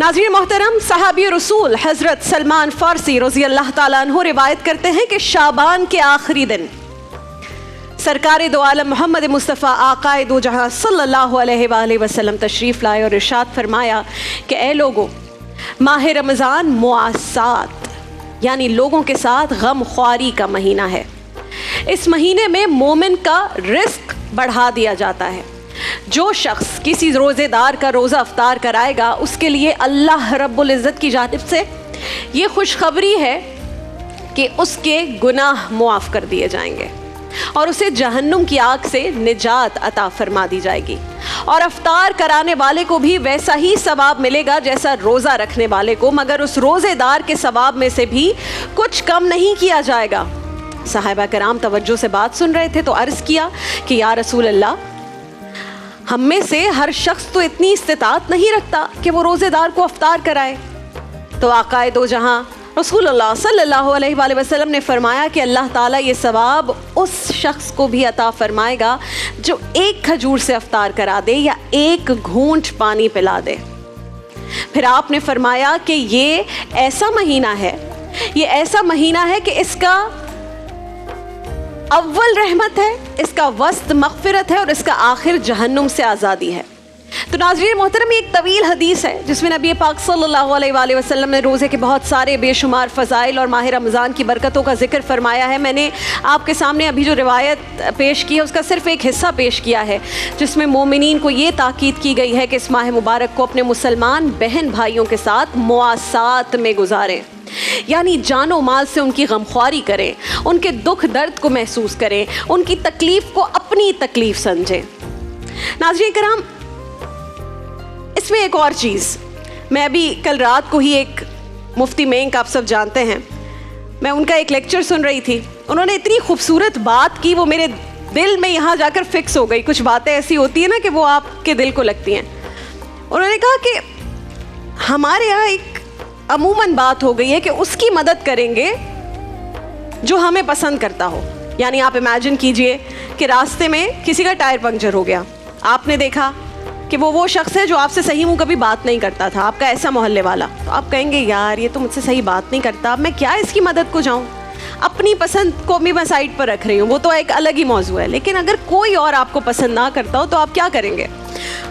नाज़रीन मोहतरम, सहाबी रसूल हज़रत सलमान फ़ारसी रज़ी अल्लाह ताला अन्हु रिवायत करते हैं कि शाबान के आखिरी दिन सरकार दो आलम मोहम्मद मुस्तफ़ा आक़ाए दो जहां सल्लल्लाहु अलैहि वसल्लम तशरीफ़ लाए और इरशाद फरमाया कि ए लोगों, माह रमज़ान मुआसात यानी लोगों के साथ गम ख्वारी का महीना है। इस महीने में मोमिन का रिस्क बढ़ा दिया जाता है। जो शख्स किसी रोज़ेदार का रोज़ा अफ्तार कराएगा उसके लिए अल्लाह रब्बुल इज़्ज़त की जानिब से ये खुशखबरी है कि उसके गुनाह मुआफ़ कर दिए जाएंगे और उसे जहन्नुम की आग से निजात अता फरमा दी जाएगी और अफ्तार कराने वाले को भी वैसा ही सवाब मिलेगा जैसा रोज़ा रखने वाले को, मगर उस रोज़ेदार के सवाब में से भी कुछ कम नहीं किया जाएगा। सहाबा कराम तवज्जो से बात सुन रहे थे तो अर्ज़ किया कि या रसूल अल्लाह, हम में से हर शख्स तो इतनी इस्तिताअत नहीं रखता कि वो रोज़ेदार को अफ्तार कराए। तो आक़ाए दो जहां रसूलुल्लाह सल्लल्लाहु अलैहि वसल्लम ने फरमाया कि अल्लाह ताला ये सवाब उस शख्स को भी अता फरमाएगा जो एक खजूर से अफ्तार करा दे या एक घूंट पानी पिला दे। फिर आपने फरमाया कि ये ऐसा महीना है कि इसका अव्वल रहमत है, इसका वस्त मग़फ़िरत है और इसका आखिर जहन्नुम से आज़ादी है। तो नाज़रीन मोहतरम, एक तवील हदीस है जिसमें नबी पाक सल्लल्लाहु अलैहि वसल्लम ने रोज़े के बहुत सारे बेशुमार फ़ज़ाइल और माह रमज़ान की बरकतों का ज़िक्र फरमाया है। मैंने आपके सामने अभी जो रिवायत पेश की है उसका सिर्फ़ एक हिस्सा पेश किया है जिसमें मोमिनीन को ये ताकीद की गई है कि इस माह मुबारक को अपने मुसलमान बहन भाइयों के साथ मुआसात में गुजारें, यानी जानो माल से उनकी गमख्वारी करें, उनके दुख दर्द को महसूस करें, उनकी तकलीफ़ को अपनी तकलीफ़ समझें। नाज़रीन कराम, इसमें एक और चीज़, मैं अभी कल रात को ही एक मुफ्ती मेंक, आप सब जानते हैं, मैं उनका एक लेक्चर सुन रही थी। उन्होंने इतनी खूबसूरत बात की, वो मेरे दिल में यहाँ जाकर फिक्स हो गई। कुछ बातें ऐसी होती हैं ना कि वो आपके दिल को लगती हैं। उन्होंने कहा कि हमारे यहाँ एक अमूमन बात हो गई है कि उसकी मदद करेंगे जो हमें पसंद करता हो। यानी आप इमेजिन कीजिए कि रास्ते में किसी का टायर पंक्चर हो गया, आपने देखा कि वो शख्स है जो आपसे सही मुंह कभी बात नहीं करता था, आपका ऐसा मोहल्ले वाला, तो आप कहेंगे यार ये तो मुझसे सही बात नहीं करता, अब मैं क्या इसकी मदद को जाऊं, अपनी पसंद को भी मैं साइड पर रख रही हूँ, वो तो एक अलग ही मौजू है। लेकिन अगर कोई और आपको पसंद ना करता हो तो आप क्या करेंगे?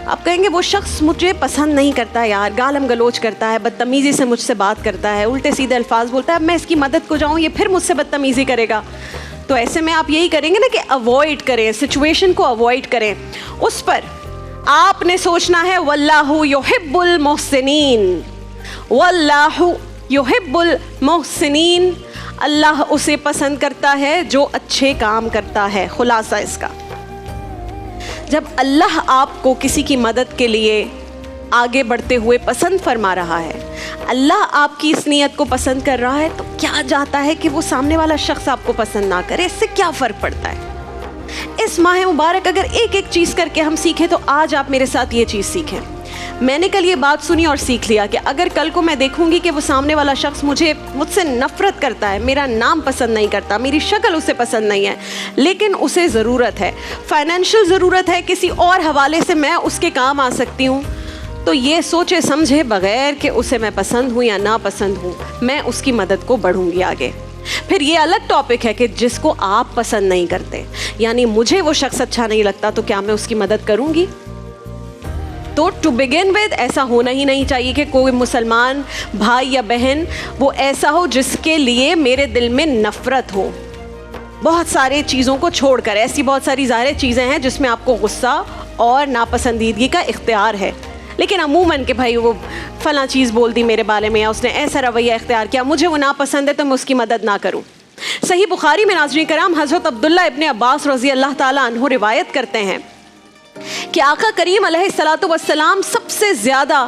आप कहेंगे वो शख्स मुझे पसंद नहीं करता यार, गालम गलोच करता है, बदतमीज़ी से मुझसे बात करता है, उल्टे सीधे अल्फाज बोलता है, अब मैं इसकी मदद को जाऊँ ये फिर मुझसे बदतमीज़ी करेगा। तो ऐसे में आप यही करेंगे ना कि अवॉइड करें, सिचुएशन को अवॉइड करें। उस पर आपने सोचना है वल्लाहु युहिब्बुल मुहसिनीन, वल्लाहु युहिब्बुल मुहसिनीन, अल्लाह उसे पसंद करता है जो अच्छे काम करता है। खुलासा इसका, जब अल्लाह आपको किसी की मदद के लिए आगे बढ़ते हुए पसंद फरमा रहा है, अल्लाह आपकी इस नीयत को पसंद कर रहा है, तो क्या जाता है कि वो सामने वाला शख्स आपको पसंद ना करे, इससे क्या फ़र्क पड़ता है? इस माह मुबारक अगर एक एक चीज़ करके हम सीखें तो आज आप मेरे साथ ये चीज़ सीखें। मैंने कल ये बात सुनी और सीख लिया कि अगर कल को मैं देखूंगी कि वो सामने वाला शख्स मुझसे नफ़रत करता है, मेरा नाम पसंद नहीं करता, मेरी शक्ल उसे पसंद नहीं है, लेकिन उसे ज़रूरत है, फाइनेंशियल ज़रूरत है, किसी और हवाले से मैं उसके काम आ सकती हूँ, तो ये सोचे समझे बग़ैर कि उसे मैं पसंद हूँ या ना पसंद हूँ, मैं उसकी मदद को बढ़ूँगी आगे। फिर ये अलग टॉपिक है कि जिसको आप पसंद नहीं करते, यानी मुझे वो शख्स अच्छा नहीं लगता, तो क्या मैं उसकी मदद करूँगी? तो टू बिगिन विद ऐसा होना ही नहीं चाहिए कि कोई मुसलमान भाई या बहन वो ऐसा हो जिसके लिए मेरे दिल में नफ़रत हो। बहुत सारे चीज़ों को छोड़कर, ऐसी बहुत सारी ज़ाहिर चीज़ें हैं जिसमें आपको गुस्सा और नापसंदीदगी का इख्तियार है, लेकिन अमूमन कि भाई वो फ़लाँ चीज़ बोल दी मेरे बारे में या उसने ऐसा रवैया इख्तियार किया, मुझे वो नापसंद है तो मैं उसकी मदद ना करूँ। सही बुखारी में नाज़रीन कराम हज़रत अब्दुल्ला इब्ने अब्बास रज़ी अल्लाह ताला अन्हु रिवायत करते हैं कि आका करीम अलैहिस्सलातु वस्सलाम सबसे ज़्यादा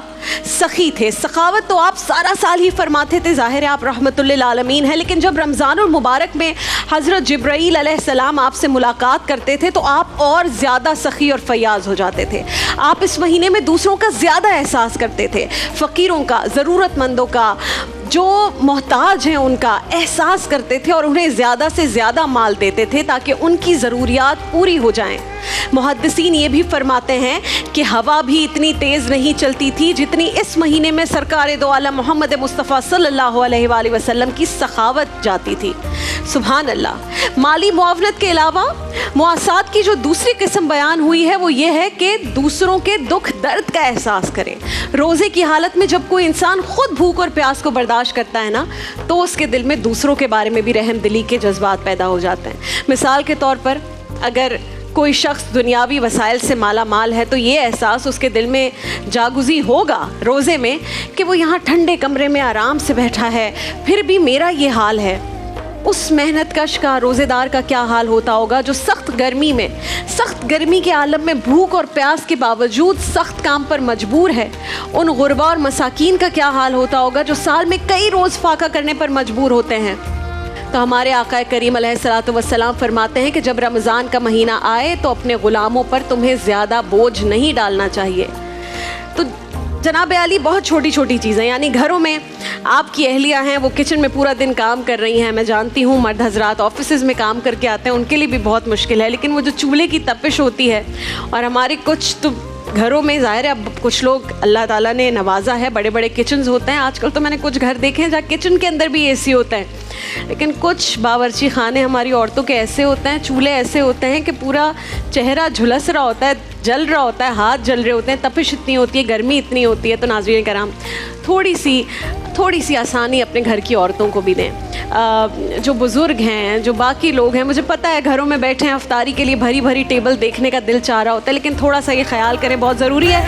सखी थे। सखावत तो आप सारा साल ही फरमाते थे, ज़ाहिर है आप रहमतुल्लिल आलमीन हैं, लेकिन जब रमज़ानुल मुबारक में हज़रत जिब्राईल अलैहिस्सलाम आपसे मुलाकात करते थे तो आप और ज़्यादा सखी और फयाज़ हो जाते थे। आप इस महीने में दूसरों का ज़्यादा एहसास करते थे, फ़कीरों का, ज़रूरतमंदों का, जो मोहताज हैं उनका एहसास करते थे और उन्हें ज़्यादा से ज़्यादा माल देते थे ताकि उनकी ज़रूरियात पूरी हो जाएं। मुहद्दिसीन ये भी फरमाते हैं कि हवा भी इतनी तेज़ नहीं चलती थी जितनी इस महीने में सरकार दो आलम मोहम्मद मुस्तफ़ा सल्लल्लाहु अलैहि वसल्लम की सखावत जाती थी। सुभान अल्लाह। माली मुआवनत के अलावा मुआसात की जो दूसरी किस्म बयान हुई है वो ये है कि दूसरों के दुख दर्द का एहसास करें। रोज़े की हालत में जब कोई इंसान खुद भूख और प्यास को बर्दाश्त करता है ना, तो उसके दिल में दूसरों के बारे में भी रहम दिली के जज्बात पैदा हो जाते हैं। मिसाल के तौर पर अगर कोई शख्स दुनियावी वसाइल से माला माल है तो ये एहसास उसके दिल में जागुज़ी होगा रोज़े में कि वो यहाँ ठंडे कमरे में आराम से बैठा है, फिर भी मेरा ये हाल है। उस मेहनत कश का, रोज़ेदार का क्या हाल होता होगा जो सख्त गर्मी के आलम में भूख और प्यास के बावजूद सख्त काम पर मजबूर है। उन गुरबा और मसाकीन का क्या हाल होता होगा जो साल में कई रोज़ फाका करने पर मजबूर होते हैं। तो हमारे आका करीम अलैहिस्सलातु वस्सलाम फरमाते हैं कि जब रमज़ान का महीना आए तो अपने ग़ुलामों पर तुम्हें ज़्यादा बोझ नहीं डालना चाहिए। तो जनाब अली, बहुत छोटी छोटी चीज़ें, यानी घरों में आपकी अहलिया हैं, वो किचन में पूरा दिन काम कर रही हैं। मैं जानती हूँ मर्द हजरात ऑफिस में काम करके आते हैं, उनके लिए भी बहुत मुश्किल है, लेकिन वो जो चूल्हे की तपिश होती है, और हमारे कुछ तो घरों में ज़ाहिर है अब कुछ लोग अल्लाह ताला ने नवाजा है, बड़े बड़े किचन्स होते हैं। आजकल तो मैंने कुछ घर देखे हैं जहाँ किचन के अंदर भी एसी होता है, लेकिन कुछ बावर्ची खाने हमारी औरतों के ऐसे होते हैं, चूल्हे ऐसे होते हैं कि पूरा चेहरा झुलस रहा होता है, जल रहा होता है, हाथ जल रहे होते हैं, तपिश इतनी होती है, गर्मी इतनी होती है। तो नाज़रीन कराम, थोड़ी सी आसानी अपने घर की औरतों को भी दें। जो बुज़ुर्ग हैं, जो बाकी लोग हैं, मुझे पता है घरों में बैठे हैं, अफ्तारी के लिए भरी भरी टेबल देखने का दिल चाह रहा होता है, लेकिन थोड़ा सा ये ख्याल करें, बहुत ज़रूरी है।